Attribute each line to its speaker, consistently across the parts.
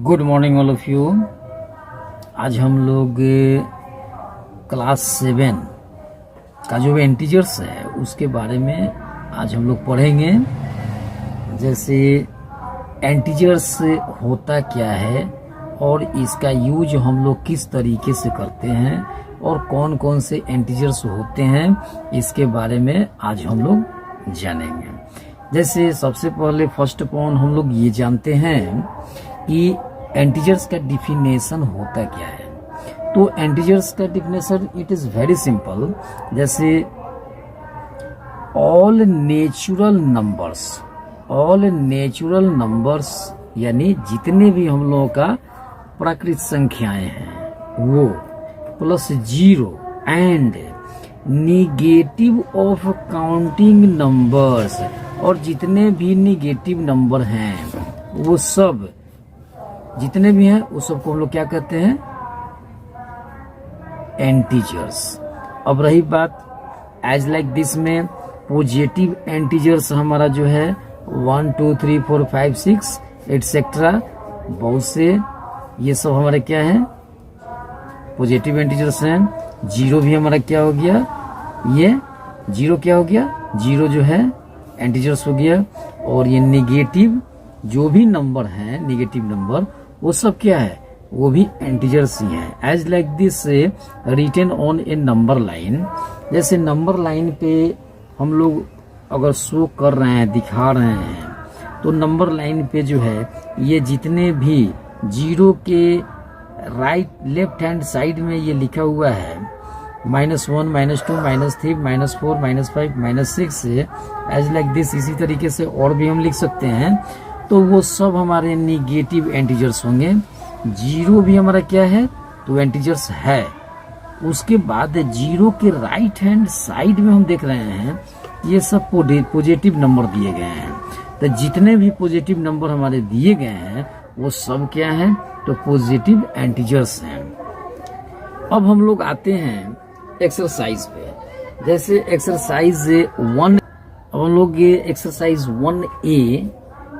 Speaker 1: Good morning all of you. आज हम लोग क्लास 7 का जो इंटीजर्स है उसके बारे में आज हम लोग पढ़ेंगे। जैसे इंटीजर्स होता क्या है और इसका यूज हम लोग किस तरीके से करते हैं और कौन कौन से इंटीजर्स होते हैं इसके बारे में आज हम लोग जानेंगे। जैसे सबसे पहले फर्स्ट पॉइंट हम लोग ये जानते हैं कि इंटीजर्स का डिफिनेशन होता क्या है। तो इंटीजर्स का definition it is very simple. जैसे ऑल नेचुरल नंबर्स यानी जितने भी हम लोगों का प्राकृतिक संख्याएं हैं वो plus 0 and negative of counting numbers, और जितने भी निगेटिव नंबर हैं वो सब जितने भी हैं वो सबको हम लोग क्या कहते हैं, इंटीजर्स। अब रही बात एज लाइक दिस में पॉजिटिव इंटीजर्स हमारा जो है 1 2 3 4 5 6 एटसेट्रा बहुत से ये सब हमारे क्या है, पॉजिटिव इंटीजर्स हैं। 0 भी हमारा क्या हो गया, ये 0 क्या हो गया, 0 जो है इंटीजर्स हो गया। और ये निगेटिव जो भी नंबर हैं, निगेटिव नंबर वो सब क्या है, वो भी इंटीजर्स ही हैं। As like this written on a number line. जैसे नंबर लाइन पे हम लोग अगर शो कर रहे हैं, दिखा रहे हैं, तो नंबर लाइन पे जो है ये जितने भी 0 के राइट लेफ्ट हैंड साइड में ये लिखा हुआ है -1 -2 -3 -4 -5 -6 एज लाइक दिस, इसी तरीके से और भी हम लिख सकते हैं। तो वो सब हमारे निगेटिव इंटीजर्स होंगे। 0 भी हमारा क्या है, तो इंटीजर्स है। उसके बाद 0 के राइट हैंड साइड में हम देख रहे हैं ये सब पॉजिटिव नंबर दिए गए हैं। तो जितने भी पॉजिटिव नंबर हमारे दिए गए हैं वो सब क्या हैं, तो पॉजिटिव इंटीजर्स हैं। अब हम लोग आते हैं एक्सरसाइज पे। जैसे एक्सरसाइज 1, अब हम लोग ये एक्सरसाइज 1A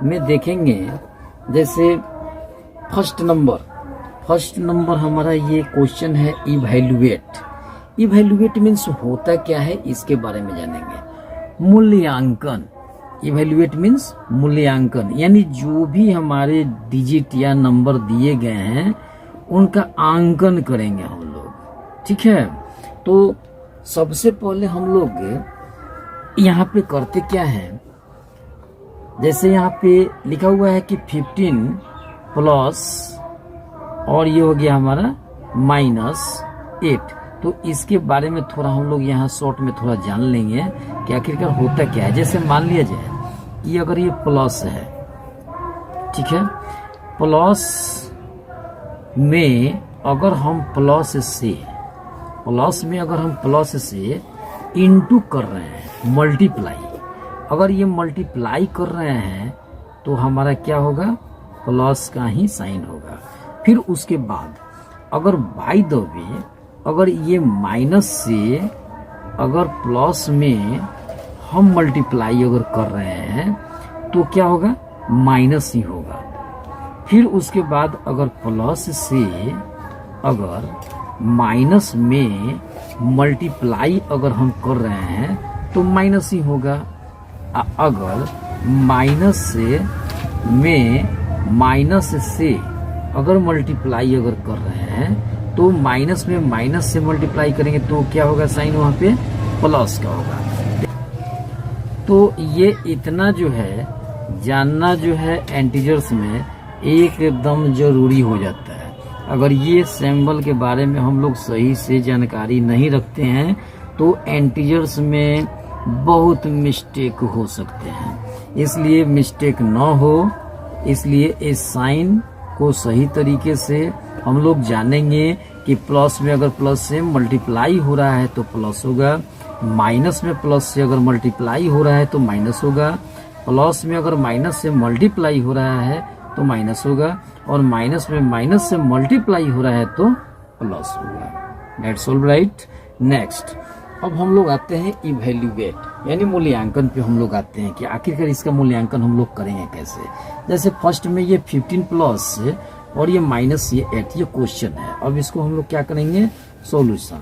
Speaker 1: में देखेंगे। जैसे फर्स्ट नंबर हमारा ये क्वेश्चन है इवैल्यूएट मीन्स होता क्या है इसके बारे में जानेंगे। मूल्यांकन, इवैल्यूएट मीन्स मूल्यांकन, यानी जो भी हमारे डिजिट या नंबर दिए गए हैं उनका आंकन करेंगे हम लोग, ठीक है। तो सबसे पहले हम लोग यहाँ पे करते क्या है, जैसे यहाँ पे लिखा हुआ है कि 15 प्लस और ये हो गया हमारा -8। तो इसके बारे में थोड़ा हम लोग यहाँ शॉर्ट में थोड़ा जान लेंगे कि आखिरकार होता क्या है। जैसे मान लिया जाए कि अगर ये प्लस है, ठीक है, प्लस में अगर हम प्लस से इंटू कर रहे हैं, मल्टीप्लाई, अगर ये मल्टीप्लाई कर रहे हैं तो हमारा क्या होगा, प्लस का ही साइन होगा। फिर उसके बाद अगर बाय द वे अगर ये माइनस से अगर प्लस में हम मल्टीप्लाई अगर कर रहे हैं तो क्या होगा, माइनस ही होगा। फिर उसके बाद अगर प्लस से अगर माइनस में मल्टीप्लाई अगर हम कर रहे हैं तो माइनस ही होगा। अगर माइनस से अगर मल्टीप्लाई अगर कर रहे हैं तो माइनस में माइनस से मल्टीप्लाई करेंगे तो क्या होगा, साइन वहां पे प्लस का होगा। तो ये इतना जो है जानना जो है इंटीजर्स में एकदम जरूरी हो जाता है। अगर ये सिंबल के बारे में हम लोग सही से जानकारी नहीं रखते हैं तो इंटीजर्स में बहुत मिस्टेक हो सकते हैं। इसलिए मिस्टेक न हो, इसलिए इस साइन को सही तरीके से हम लोग जानेंगे कि प्लस में अगर प्लस से मल्टीप्लाई हो रहा है तो प्लस होगा, माइनस में प्लस से अगर मल्टीप्लाई हो रहा है तो माइनस होगा, प्लस में अगर माइनस से मल्टीप्लाई हो रहा है तो माइनस होगा, और माइनस में माइनस से मल्टीप्लाई हो रहा है तो प्लस होगा। That's all right. नेक्स्ट अब हम लोग आते हैं इवैल्यूएट यानी मूल्यांकन पे हम लोग आते हैं कि आखिरकार इसका मूल्यांकन हम लोग करेंगे कैसे। जैसे फर्स्ट में ये 15 प्लस और ये माइनस ये 8, ये क्वेश्चन है। अब इसको हम लोग क्या करेंगे, सॉल्यूशन।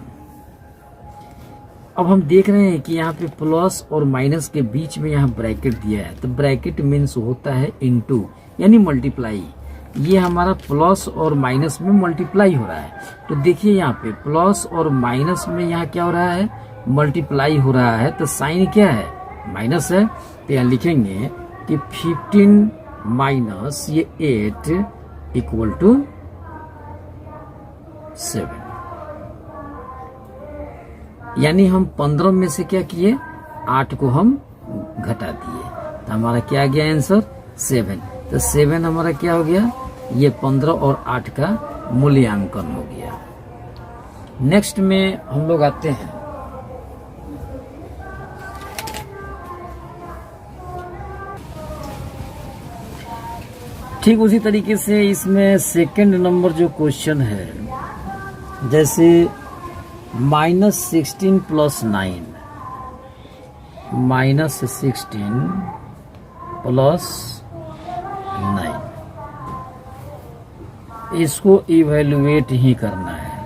Speaker 1: अब हम देख रहे हैं कि यहाँ पे प्लस और माइनस के बीच में यहाँ ब्रैकेट दिया है, तो ब्रैकेट मीन्स होता है इनटू यानी मल्टीप्लाई। ये हमारा प्लस और माइनस में मल्टीप्लाई हो रहा है। तो देखिए यहाँ पे प्लस और माइनस में यहाँ क्या हो रहा है, मल्टीप्लाई हो रहा है, तो साइन क्या है, माइनस है। तो यहाँ लिखेंगे कि 15 माइनस ये 8 इक्वल टू 7। यानी हम 15 में से क्या किए, 8 को हम घटा दिए, तो हमारा क्या आ गया आंसर 7। तो 7 हमारा क्या हो गया, ये 15 और 8 का मूल्यांकन हो गया। नेक्स्ट में हम लोग आते हैं ठीक उसी तरीके से इसमें सेकंड नंबर जो क्वेश्चन है, जैसे -16 प्लस 9, -16 प्लस 9, इसको इवेल्युएट ही करना है।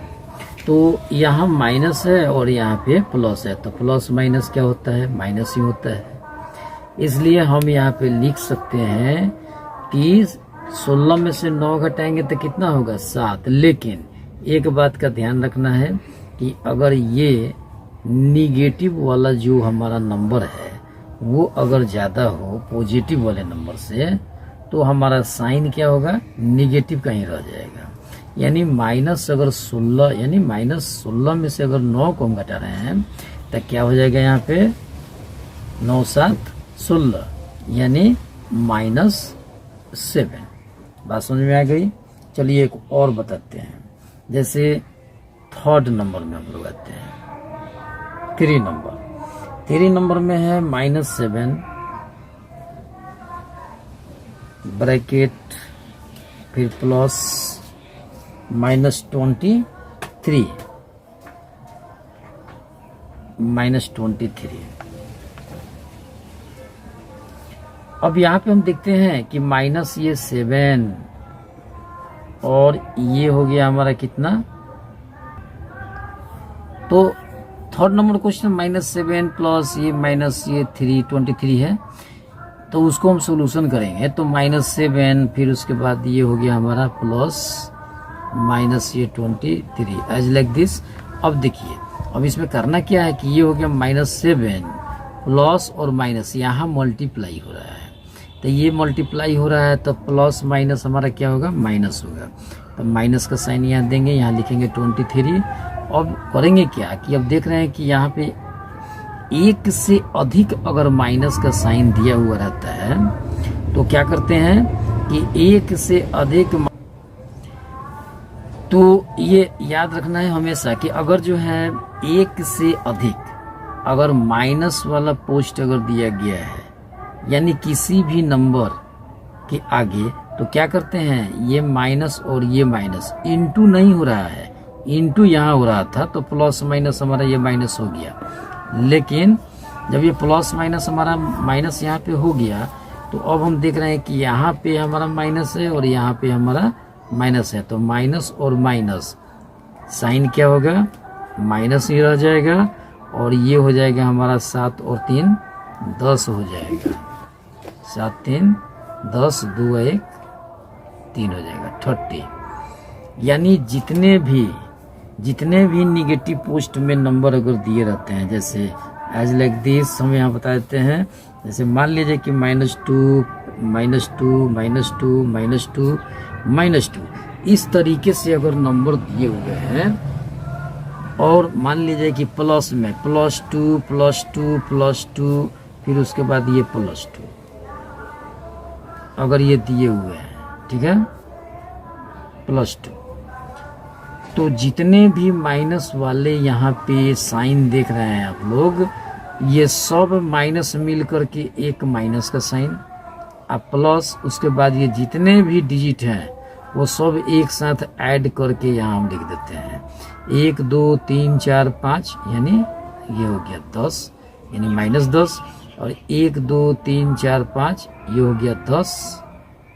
Speaker 1: तो यहाँ माइनस है और यहाँ पे प्लस है, तो प्लस माइनस क्या होता है, माइनस ही होता है। इसलिए हम यहाँ पे लिख सकते हैं कि 16 में से 9 घटाएंगे तो कितना होगा, 7। लेकिन एक बात का ध्यान रखना है कि अगर ये निगेटिव वाला जो हमारा नंबर है वो अगर ज़्यादा हो पॉजिटिव वाले नंबर से, तो हमारा साइन क्या होगा, निगेटिव का ही रह जाएगा। यानी माइनस अगर 16, यानी -16 में से अगर 9 को हम घटा रहे हैं तो क्या हो जाएगा, यहाँ पे 9 7 16 यानी -7। बात समझ में आ गई। चलिए एक और बताते हैं, जैसे थर्ड नंबर में हम लोग आते हैं, 3 नंबर में है -7 ब्रैकेट फिर प्लस -23 -23। अब यहाँ पे हम देखते हैं कि माइनस ये 7 और ये हो गया हमारा कितना, तो थर्ड नंबर क्वेश्चन -7 प्लस ये माइनस ये 23 है, तो उसको हम सोल्यूशन करेंगे। तो -7 फिर उसके बाद ये हो गया हमारा प्लस माइनस ये 23 एज लाइक दिस। अब देखिए अब इसमें करना क्या है कि ये हो गया -7 प्लस और माइनस, यहाँ मल्टीप्लाई हो रहा है, तो ये मल्टीप्लाई हो रहा है तो प्लस माइनस हमारा क्या होगा, माइनस होगा। तो माइनस का साइन यहाँ देंगे, यहाँ लिखेंगे 23। अब करेंगे क्या कि अब देख रहे हैं कि यहाँ पे एक से अधिक अगर माइनस का साइन दिया हुआ रहता है तो क्या करते हैं कि एक से अधिक, तो ये याद रखना है हमेशा कि अगर जो है एक से अधिक अगर माइनस वाला पोस्ट अगर दिया गया है यानी किसी भी नंबर के आगे, तो क्या करते हैं ये माइनस और ये माइनस इनटू नहीं हो रहा है, इनटू यहाँ हो रहा था तो प्लस माइनस हमारा ये माइनस हो गया। लेकिन जब ये प्लस माइनस हमारा माइनस यहाँ पे हो गया तो अब हम देख रहे हैं कि यहाँ पे हमारा माइनस है और यहाँ पे हमारा माइनस है, तो माइनस और माइनस साइन क्या होगा, माइनस ही रह जाएगा और ये हो जाएगा हमारा 7 और 3 10 हो जाएगा, 7 3 10 2 1 3 हो जाएगा 30। यानी जितने भी निगेटिव पोस्ट में नंबर अगर दिए रहते हैं, जैसे एज लाइक दिस हम यहाँ बता देते हैं, जैसे मान लीजिए कि -2 -2 -2 -2 इस तरीके से अगर नंबर दिए हुए हैं, और मान लीजिए कि प्लस में +2 +2 +2 फिर उसके बाद ये +2 अगर ये दिए हुए हैं, ठीक है, +2, तो जितने भी माइनस वाले यहाँ पे साइन देख रहे हैं आप लोग, ये सब माइनस मिल करके एक माइनस का साइन, अब प्लस उसके बाद ये जितने भी डिजिट हैं वो सब एक साथ ऐड करके यहाँ हम लिख देते हैं 1 2 3 4 5 यानी ये हो गया 10 यानी -10, और 1 2 3 4 5 ये हो गया 10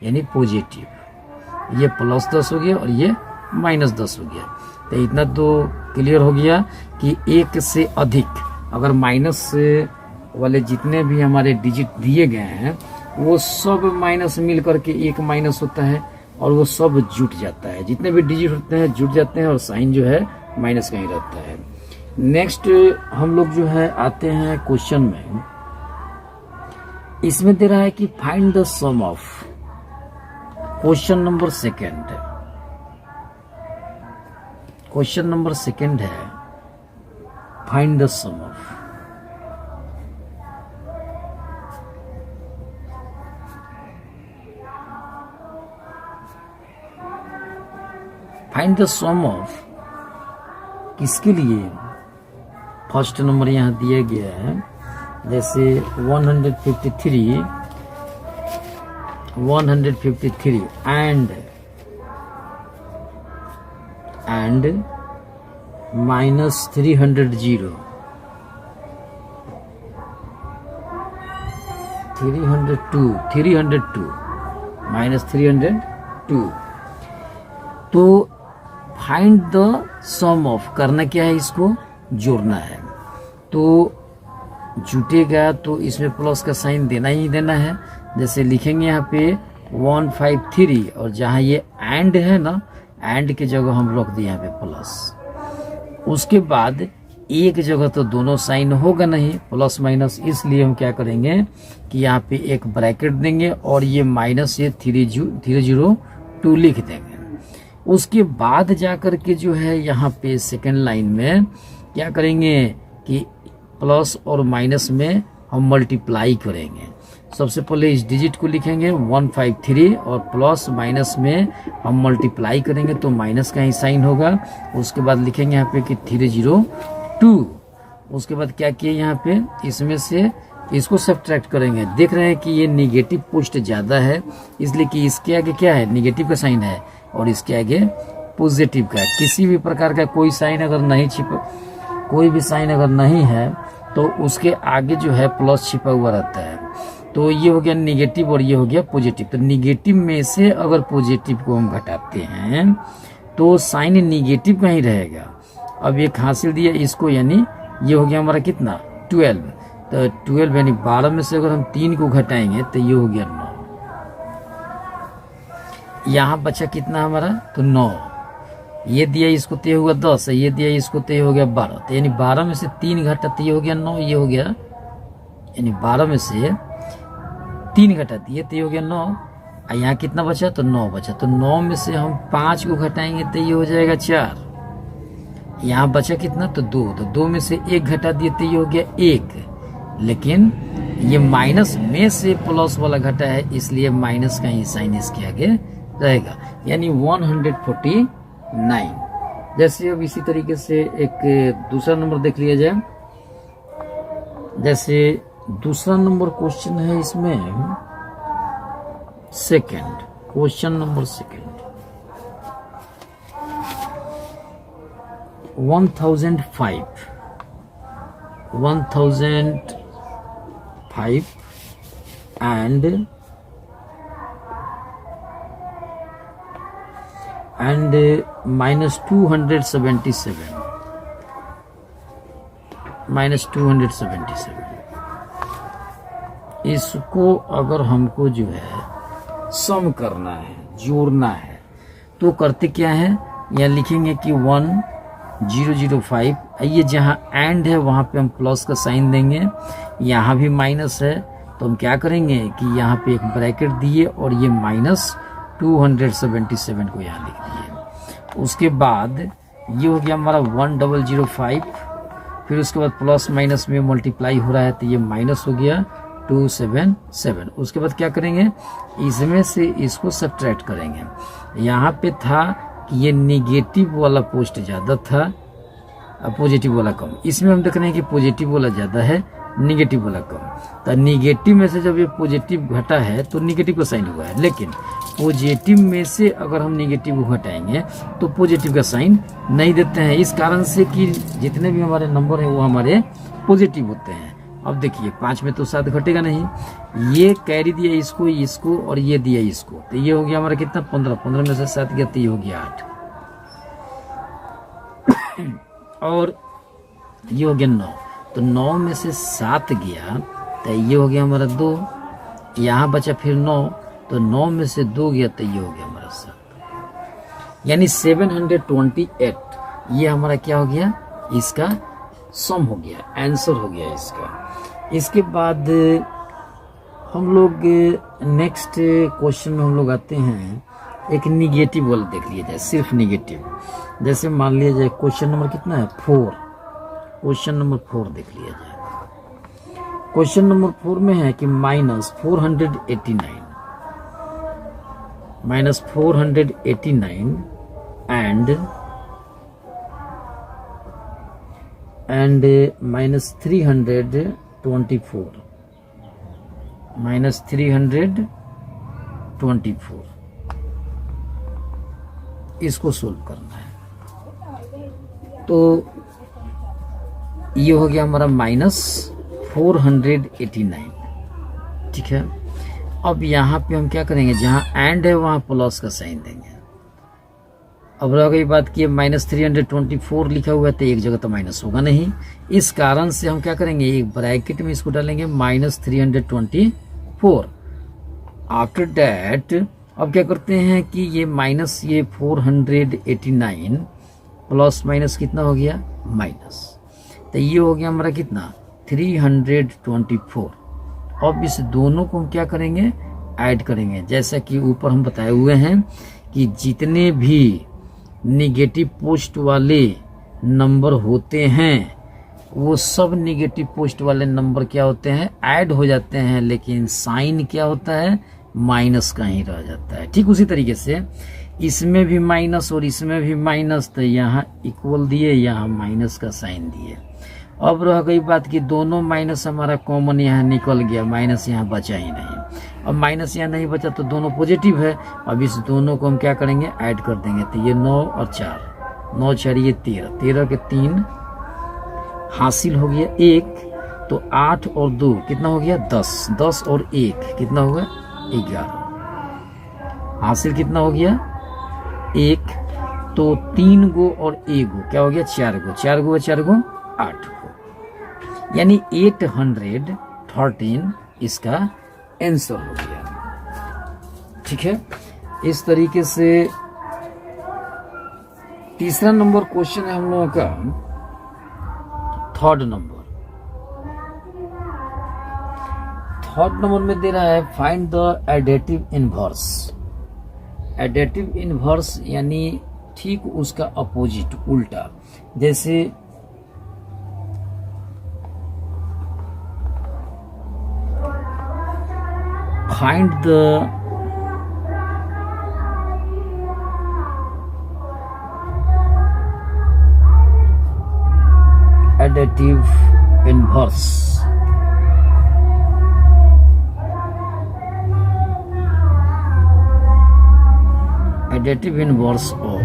Speaker 1: यानी पॉजिटिव। ये +10 हो गया और ये -10 हो गया। तो इतना तो क्लियर हो गया कि एक से अधिक अगर माइनस वाले जितने भी हमारे डिजिट दिए गए हैं वो सब माइनस मिल करके एक माइनस होता है और वो सब जुट जाता है। जितने भी डिजिट होते हैं जुट जाते हैं और साइन जो है माइनस का ही रहता है। नेक्स्ट हम लोग जो है आते हैं क्वेश्चन में। इसमें दे रहा है कि find the sum of, question number second, question number second है find the sum of. Find the sum of किसके लिए? फर्स्ट नंबर यहां दिया गया है, जैसे 153 एंड -300 -302 तो फाइंड द सम ऑफ करना क्या है, इसको जोड़ना है। तो जुटेगा तो इसमें प्लस का साइन देना ही देना है। जैसे लिखेंगे यहाँ पे 153 और जहाँ ये एंड है ना, एंड के जगह हम रख दिए यहाँ पे प्लस। उसके बाद एक जगह तो दोनों साइन होगा नहीं, प्लस माइनस, इसलिए हम क्या करेंगे कि यहाँ पे एक ब्रैकेट देंगे और ये माइनस ये 302 लिख देंगे। उसके बाद जाकर के जो है यहाँ पे सेकेंड लाइन में क्या करेंगे कि प्लस और माइनस में हम मल्टीप्लाई करेंगे। सबसे पहले इस डिजिट को लिखेंगे 153 और प्लस माइनस में हम मल्टीप्लाई करेंगे तो माइनस का ही साइन होगा। उसके बाद लिखेंगे यहाँ पे कि 302। उसके बाद क्या किए यहाँ पे इसमें से इसको सब्ट्रैक्ट करेंगे। देख रहे हैं कि ये निगेटिव पोस्ट ज्यादा है, इसलिए कि इसके आगे क्या है, निगेटिव का साइन है और इसके आगे पॉजिटिव का है। किसी भी प्रकार का कोई साइन अगर नहीं कोई भी साइन अगर नहीं है तो उसके आगे जो है प्लस छिपा हुआ रहता है। तो ये हो गया निगेटिव और ये हो गया पॉजिटिव। तो निगेटिव में से अगर पॉजिटिव को हम घटाते हैं तो साइन निगेटिव का ही रहेगा। अब एक हासिल दिया इसको, यानी ये हो गया हमारा कितना 12। तो 12 यानी 12 में से अगर हम 3 को घटाएंगे तो ये हो गया 9। यहाँ बचा कितना हमारा, तो 9। ये दिया इसको तो ये हुआ 10, ये दिया इसको तो ये हो गया 12। तो यानी 12 में से 3 घटा तो ये हो गया 9, ये हो गया, यानी 12 में से 3 घटा दिए तो ये हो गया 9। यहाँ कितना बचा, तो 9 बचा। तो 9 में से हम 5 को घटाएंगे तो ये हो जाएगा 4। यहाँ बचा कितना, तो 2। तो 2 में से 1 घटा दिए तो ये हो गया 1। लेकिन ये माइनस में से प्लस वाला घटा है, इसलिए माइनस का ही साइन इसके आगे रहेगा, यानी 149। जैसे अब इसी तरीके से एक दूसरा नंबर देख लिया जाए। जैसे दूसरा नंबर क्वेश्चन है इसमें second, question number second 1005 and -277 इसको अगर हमको जो है सम करना है, जोड़ना है, तो करते क्या है, यहाँ लिखेंगे कि 1005। ये जहाँ एंड है वहां पे हम प्लस का साइन देंगे, यहाँ भी माइनस है तो हम क्या करेंगे कि यहाँ पे एक ब्रैकेट दिए और ये -277 को यहाँ लिख दिए। उसके बाद ये हो गया हमारा 1005, फिर उसके बाद प्लस माइनस में मल्टीप्लाई हो रहा है तो ये माइनस हो गया 277। उसके बाद क्या करेंगे, इसमें से इसको सब्ट्रैक्ट करेंगे। यहाँ पे था कि ये निगेटिव वाला पोस्ट ज्यादा था, पॉजिटिव वाला कम। इसमें हम देख रहे हैं कि पॉजिटिव वाला ज्यादा है, निगेटिव वाला कम। तो निगेटिव में से जब ये पॉजिटिव घटा है तो निगेटिव का साइन हुआ है, लेकिन पॉजिटिव में से अगर हम निगेटिव को घटाएंगे तो पॉजिटिव का साइन नहीं देते हैं। इस कारण से कि जितने भी हमारे नंबर हैं वो हमारे पॉजिटिव होते हैं अब देखिए 5 में तो 7 घटेगा नहीं, ये कैरी दिया इसको इसको और ये दिया इसको, तो ये हो गया हमारा कितना 15, 15 में से 7 गया तो ये हो गया 8 और ये हो गया 9, तो 9 में से 7 गया तो ये हो गया हमारा 2, यहाँ बचा फिर 9, तो 9 में से 2 गया तो ये हो गया हमारा 7, यानी 728 ये हमारा क्या हो गया, इसका सम हो गया, आंसर हो गया इसका। इसके बाद हम लोग नेक्स्ट क्वेश्चन में हम लोग आते हैं, एक निगेटिव वाला देख लिया जाए, सिर्फ निगेटिव। जैसे मान लिया जाए क्वेश्चन नंबर कितना है 4, क्वेश्चन नंबर 4 देख लिया जाए। क्वेश्चन नंबर 4 में है कि -489 and -324 इसको सोल्व करना है। तो ये हो गया हमारा -489, ठीक है। अब यहाँ पे हम क्या करेंगे, जहाँ एंड है वहाँ प्लस का साइन देंगे। अब रह गई बात कि -324 लिखा हुआ है तो एक जगह तो माइनस होगा नहीं, इस कारण से हम क्या करेंगे, एक ब्रैकेट में इसको डालेंगे -324। आफ्टर दैट अब क्या करते हैं कि ये माइनस ये 489 प्लस माइनस कितना हो गया माइनस, तो ये हो गया हमारा कितना 324। अब इस दोनों को हम क्या करेंगे, ऐड करेंगे। जैसा कि ऊपर हम बताए हुए हैं कि जितने भी निगेटिव पोस्ट वाले नंबर होते हैं वो सब निगेटिव पोस्ट वाले नंबर क्या होते हैं, ऐड हो जाते हैं, लेकिन साइन क्या होता है, माइनस का ही रह जाता है। ठीक उसी तरीके से इसमें भी माइनस और इसमें भी माइनस, तो यहाँ इक्वल दिए, यहाँ माइनस का साइन दिए। अब रह गई बात कि दोनों माइनस हमारा कॉमन यहाँ निकल गया, माइनस यहाँ बचा ही नहीं। अब माइनस यहाँ नहीं बचा तो दोनों पॉजिटिव है। अब इस दोनों को हम क्या करेंगे, ऐड कर देंगे। तो ये 9 और 4, 9 4 ये 13, 13 के 3 हासिल हो गया 1, तो 8 और 2 कितना हो गया 10, 10 और 1 कितना हो गया 11, हासिल कितना हो गया 1, तो 3 गो और 1 गो क्या हो गया 4 गो, 4 गो 4 गो 8 गो, यानी 813 इसका आंसर हो गया। ठीक है, इस तरीके से तीसरा नंबर क्वेश्चन है हम लोगों का, थर्ड नंबर में दे रहा है find the additive inverse. Additive inverse यानी ठीक उसका अपोजिट, उल्टा। जैसे find the additive inverse। additive inverse of,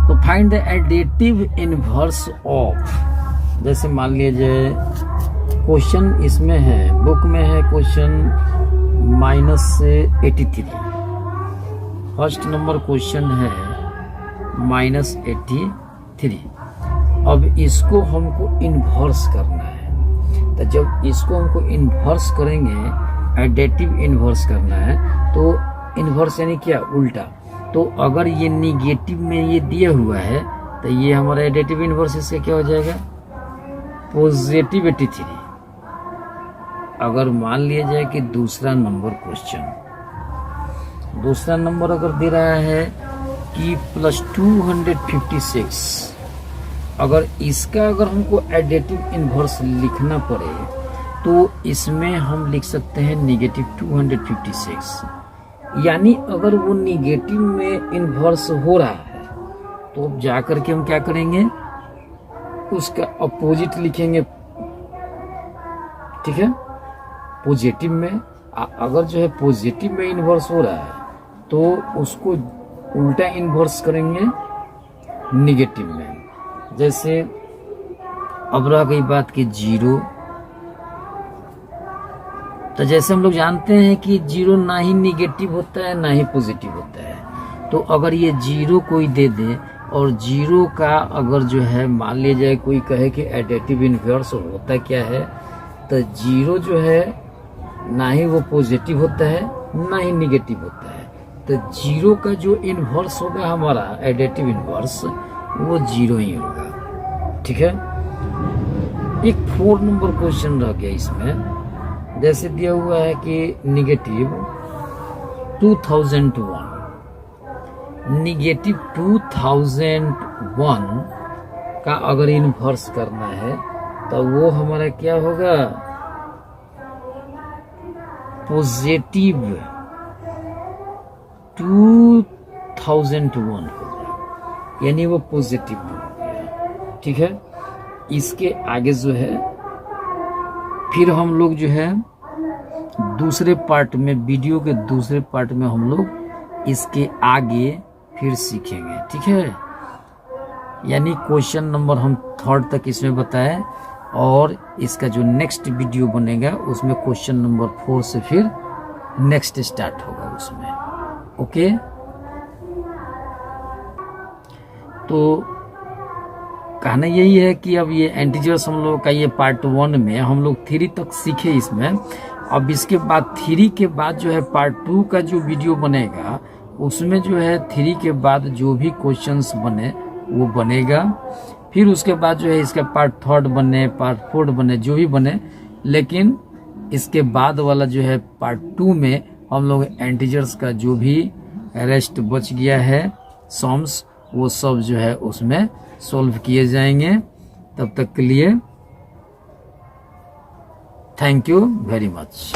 Speaker 1: तो find the additive inverse of. जैसे मान लीजिए क्वेश्चन इसमें है, बुक में है क्वेश्चन -83, फर्स्ट नंबर क्वेश्चन है -83। अब इसको हमको इन्वर्स करना है, तो जब इसको हमको इन्वर्स करेंगे, एडेटिव इन्वर्स करना है, तो इन्वर्स यानी क्या, उल्टा। तो अगर ये निगेटिव में ये दिया हुआ है तो ये हमारा एडेटिव इन्वर्स इसका क्या हो जाएगा, पॉजिटिव 83। अगर मान लिया जाए कि दूसरा नंबर अगर दे रहा है कि +256, अगर इसका अगर हमको एडेटिव इन्वर्स लिखना पड़े तो इसमें हम लिख सकते हैं -256। यानी अगर वो निगेटिव में इन्वर्स हो रहा है तो अब जाकर के हम क्या करेंगे, उसका अपोजिट लिखेंगे। ठीक है, पॉजिटिव में अगर जो है पॉजिटिव में इन्वर्स हो रहा है तो उसको उल्टा इन्वर्स करेंगे निगेटिव में। जैसे अब रह गई बात कि जीरो। तो जैसे हम लोग जानते हैं कि जीरो ना ही निगेटिव होता है ना ही पॉजिटिव होता है, तो अगर ये जीरो कोई दे दे और जीरो का अगर जो है मान लिया जाए कोई कहे कि एडिटिव इनवर्स होता क्या है, तो जीरो जो है ना ही वो पॉजिटिव होता है ना ही निगेटिव होता है, तो जीरो का जो इनवर्स होगा हमारा एडिटिव इनवर्स वो जीरो ही होगा। ठीक है। एक 4 नंबर क्वेश्चन रह गया इसमें, जैसे दिया हुआ है कि निगेटिव 2001, निगेटिव 2001 का अगर इनवर्स करना है तो वो हमारा क्या होगा, पॉजिटिव 2001 हो जाएगा, यानी वो पॉजिटिव हो गया। ठीक है। इसके आगे जो है फिर हम लोग जो है दूसरे पार्ट में, वीडियो के दूसरे पार्ट में हम लोग इसके आगे फिर सीखेंगे। ठीक है। यानी क्वेश्चन नंबर हम 3rd तक इसमें बताए और इसका जो नेक्स्ट वीडियो बनेगा उसमें क्वेश्चन नंबर 4 से फिर नेक्स्ट स्टार्ट होगा उसमें। ओके। तो कहना यही है कि अब ये इंटीजर्स हम लोग का ये पार्ट 1 में हम लोग 3 तक सीखे इसमें। अब इसके बाद 3 के बाद जो है पार्ट 2 का जो वीडियो बनेगा उसमें जो है 3 के बाद जो भी क्वेश्चंस बने वो बनेगा। फिर उसके बाद जो है इसका पार्ट 3rd बने, पार्ट 4th बने, जो भी बने, लेकिन इसके बाद वाला जो है पार्ट 2 में हम लोग इंटीजर्स का जो भी रेस्ट बच गया है सम्स वो सब जो है उसमें सॉल्व किए जाएंगे। तब तक के लिए थैंक यू वेरी मच।